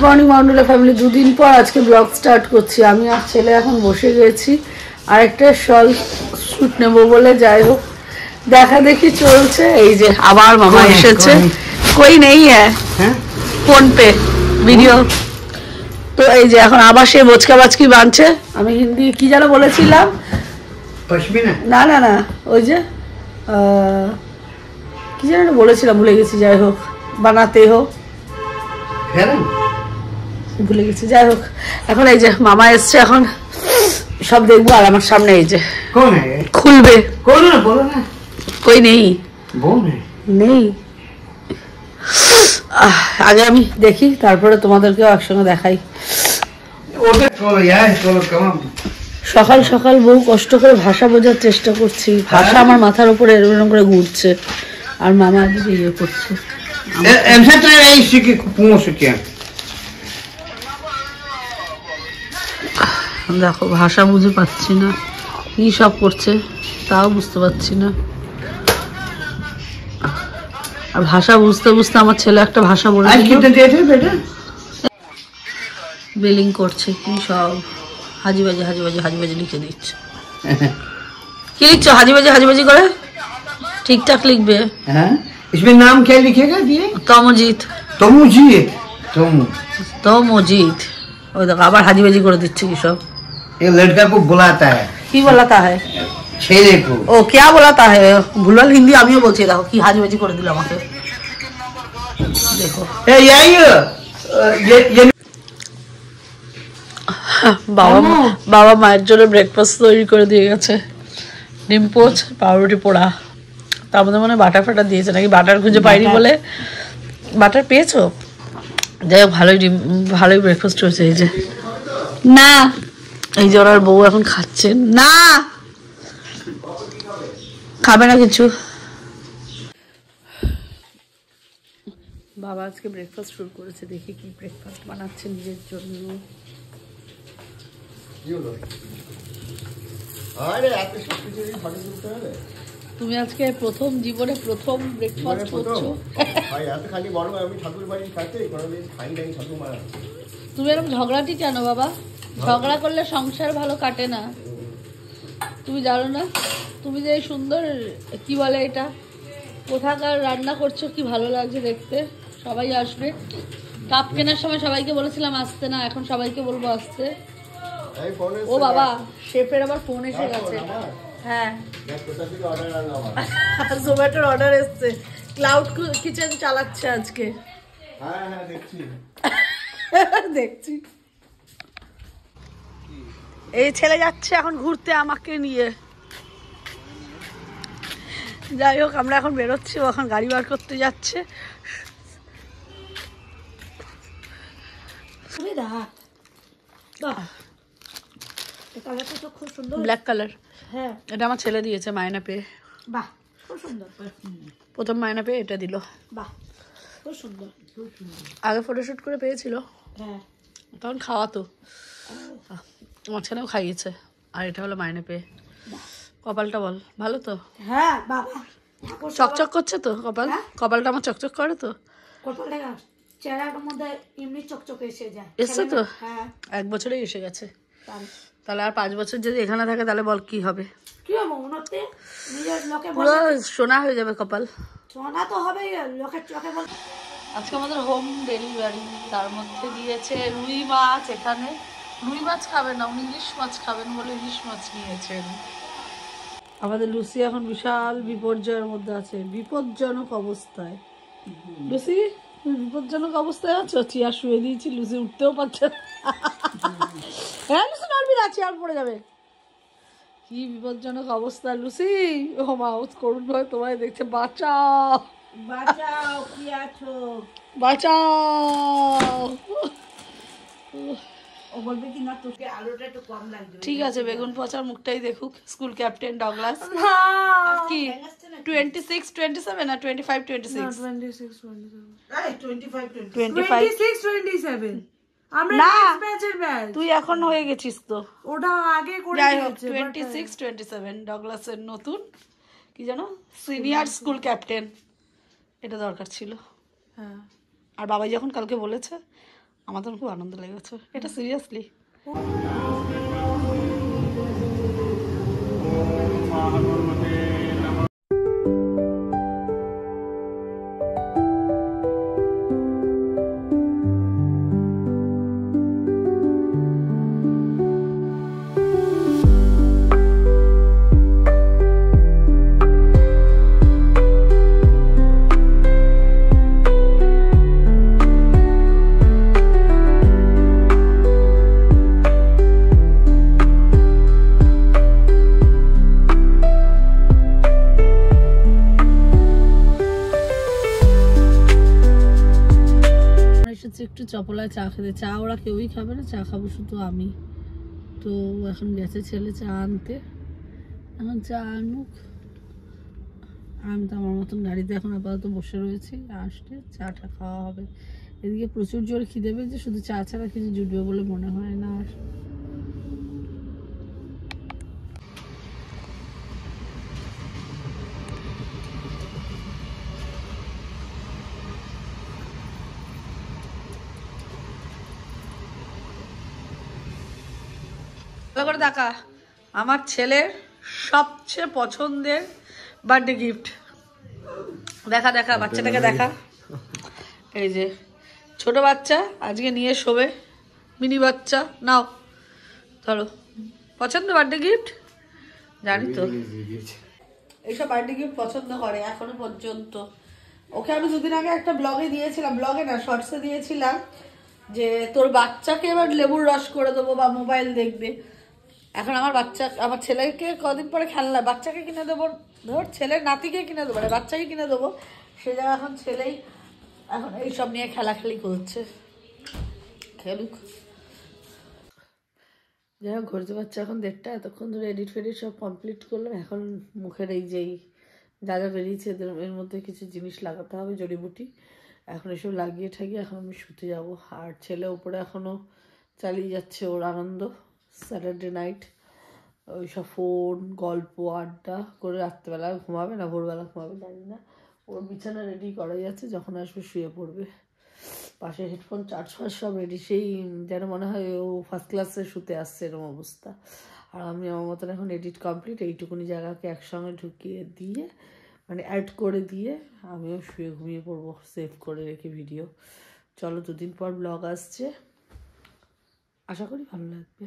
Morning মাউন্টেলা family, দুদিন পর আজকে ব্লগ স্টার্ট করছি। আমি আর ছেলে এখন বসে গেছি আরেকটা শল শ্যুট নেবো বলে। যাই হোক দেখা দেখি চলছে। এই যে আবার মামা এসেছে, কই নেই হ্যাঁ ফোন পে ভিডিও। তো এই যে এখন আবার সে বোচকা বাচকি বানছে। আমি হিন্দি কি যেন বলেছিলাম, না না না ওই যে কি যেন বলেছিলাম ভুলে গেছি। যাই হোক বানাতে হোক ভুলে গেছি। যাই হোক এখন এই যে মামা এসছে, এখন সব দেখবো। আর আমার সামনে এই যে খুলবে, কই নেই নেই। আগে আমি দেখি তারপরে তোমাদেরকেও একসঙ্গে দেখাই। সকাল সকাল বহু কষ্ট করে ভাষা বোঝার চেষ্টা করছি। ভাষা আমার মাথার উপরে এরকম করে ঘুরছে আর মামা দিকে ইয়ে করছে। দেখো ভাষা বুঝে পাচ্ছি না, কি সব করছে তাও বুঝতে পারছি না। আর ভাষা বুঝতে বুঝতে আমার ছেলে একটা ভাষা বলে বিলিং করছে, কি সব হাজিবাজি হাজিবাজি হাজিবাজি লিখে দিচ্ছে। কি লিখছো হাজিবাজি হাজিবাজি করে? ঠিকঠাক লিখবে। হ্যাঁ इसमें नाम क्या लिखेगा दिए? তমজিৎ। तमुजीत তমজিৎ। ওই দেখো আবার হাজিবাজি করে দিচ্ছে কি সব। ये लड़का को बुलाता है। কি বলাতা है? ছেলে को। ও क्या बोलाता है? ভুলভাল হিন্দি আমিও বলছি। দেখো কি হাজিবাজি করে দিল আমাকে। দেখো বাবা মায়ের জন্য ব্রেকফাস্ট তৈরি করে দিয়ে গেছে। ডিম পোচ, পাউরুটি পোড়া, তার মধ্যে মনে হয় বাটার ফাটার দিয়েছে নাকি, বাটার খুঁজে পাইনি বলে। বাটার পেয়েছো? যাই হোক ভালোই ব্রেকফাস্ট হয়েছে। এই যে না, এই যে ওনার বউ এখন খাচ্ছে না, খাবে না কিছু। বাবা আজকে ব্রেকফাস্ট শুরু করেছে, দেখি কি ব্রেকফাস্ট বানাচ্ছে নিজের জন্য। তুমি আজকে প্রথম জীবনে প্রথম ব্রেকফাস্ট করছো। তুমি এরকম ঝগড়াটি কেন বাবা? ঝগড়া করলে সংসার ভালো কাটে না, তুমি জানো না? তুমি যে সুন্দর কি বলে এটা কোথাকার রান্না করছো, কি ভালো লাগছে দেখতে। সবাই আসবে। কাপ কেনার সময় সবাইকে বলেছিলাম আসতে না, এখন সবাইকে বলবো আসতে। ও বাবা শেফের আবার ফোন এসে গেছে। হ্যাঁ জোম্যাটোর অর্ডার এসছে। ক্লাউড কিচেন চালাচ্ছে আজকে। দেখছি এই ছেলে যাচ্ছে এখন ঘুরতে আমাকে নিয়ে। যাই হোক আমরা এখন বেরোচ্ছি, ও এখন গাড়ি বার করতে যাচ্ছে। Black colour. হ্যাঁ এটা আমার ছেলে দিয়েছে মায়না পেয়ে। বাহ খুব সুন্দর। প্রথম মায়না পেয়ে এটা দিল। বাহ খুব সুন্দর। আগে ফটোশুট করে পেয়েছিল, হ্যাঁ তখন খাওয়াতো। আমার ছেলেও খাইয়েছে। আর এটা হলো মায়না পেয়ে। কপালটা বল ভালো তো? হ্যাঁ বাবা চকচক করছে তো কপাল। কপালটা আমার চকচক করে তো। কপালটা চেহারার মধ্যে এমনি চকচক এসে যায়। এসে তো 1 বছরেই এসে গেছে। তাহলে আর 5 বছর যদি এখানে থাকে তাহলে বল কি হবে? কি হবে? উন্নতি নিজের লোকে পুরো সোনা হয়ে যাবে কপাল। সোনা তো হবেই লোকের চোখে বল। আজকে আমাদের হোম ডেলিভারি, তার মধ্যে দিয়েছে রুই মাছ। এখানে রুই মাছ খাবেন না, ইলিশ মাছ খাবেন বলে ইলিশ মাছ নিয়েছেন। আমাদের লুসি এখন বিশাল বিপর্যয়ের মধ্যে আছে, বিপজ্জনক অবস্থায়। লুসি বিপজ্জনক অবস্থায় আছো? চেয়ার শুয়ে দিয়েছি, লুসি উঠতেও পারছে না। হ্যাঁ লুসি নড়বি না, চেয়ার পড়ে যাবে। কি বিপজ্জনক অবস্থা লুসি। ও মা করুন ভাই তোমায় দেখছে, বাঁচাও বাঁচাও, কি আছো বাঁচাও। ও বলবে কি না তোকে আলোটা একটু কম লাগবে। ঠিক আছে বেগুন পচার মুখটাই দেখুক স্কুল ক্যাপ্টেন ডগলাস। কি 26 27 আর 25 26? 26 27 আরে 25 26 27 আমরা নেক্সট ব্যাচের ব্যাচ। তুই এখন হয়ে গেছিস তো, ওটা আগে করে দিয়েছে। 26 27 ডগলাসের নতুন কি জানো সিনিয়র স্কুল ক্যাপ্টেন। এটা দরকার ছিল। হ্যাঁ আর বাবাই যখন কালকে বলেছে আমাদের খুব আনন্দ লেগেছে এটা, সিরিয়াসলি। একটু চপলায় চা খেতে, চা ওরা কেউই খাবে না, চা খাবো শুধু আমি। তো এখন গেছে ছেলে চা আনতে, এখন চা আনুক, আমি তো আমার মতন গাড়িতে এখন আপাতত বসে রয়েছি, আসলে চাটা খাওয়া হবে। এদিকে প্রচুর জোর খিদে পেয়েছে, শুধু চা ছাড়া কিছু জুটবে বলে মনে হয় না আর। ভালো করে দেখা, আমার ছেলের সবচেয়ে পছন্দের বার্থডে গিফট। দেখা দেখা বাচ্চাটাকে দেখা, এই যে ছোট বাচ্চা আজকে নিয়ে শোবে, মিনি বাচ্চা। নাও ধরো, পছন্দ বার্থডে গিফট, জানি তো এইসব বার্থডে গিফট পছন্দ করে এখনো পর্যন্ত। ওকে আমি দুদিন আগে একটা ব্লগে দিয়েছিলাম, ব্লগে না শর্টসে দিয়েছিলাম, যে তোর বাচ্চাকে এবার লেবুর রস করে দেবো বা মোবাইল দেখবে। এখন আমার বাচ্চা, আমার ছেলেকে কদিন পরে খেলনা, বাচ্চাকে কিনে দেবো, ধর ছেলের নাতিকে কিনে দেবো, বাচ্চাকে কিনে দেবো, সে জায়গায় এখন ছেলেই এখন এইসব নিয়ে খেলাখেলি করছে, খেলুক। যাই হোক, ঘুরতে পারছে এখন 1:30, এতক্ষণ ধরে এডিট ফেডিট সব কমপ্লিট করলাম। এখন মুখের এই যেই যা যা বেরিয়েছে এর মধ্যে কিছু জিনিস লাগাতে হবে, জড়িবুটি, এখন এসব লাগিয়ে ঠাগিয়ে এখন আমি শুতে যাব। আর ছেলে উপরে এখনও চালিয়ে যাচ্ছে ওর আনন্দ, স্যাটারডে নাইট, ওই সব ফোন গল্প আড্ডা করে রাত্রেবেলা ঘুমাবে না ভোরবেলা ঘুমাবে জানি না। ওর বিছানা রেডি করাই আছে, যখন আসবে শুয়ে পড়বে। পাশে হেডফোন চার্জ ফার্জ সব রেডি, সেই যেন মনে হয় ও ফার্স্ট ক্লাসে শুতে আসছে এরকম অবস্থা। আর আমি আমার মতন এখন এডিট কমপ্লিট, এইটুকুনি জায়গাকে একসঙ্গে ঢুকিয়ে দিয়ে মানে অ্যাড করে দিয়ে আমিও শুয়ে ঘুমিয়ে পড়বো, সেভ করে রেখে ভিডিও। চলো, 2 দিন পর ব্লগ আসছে, আশা করি ভালো লাগবে।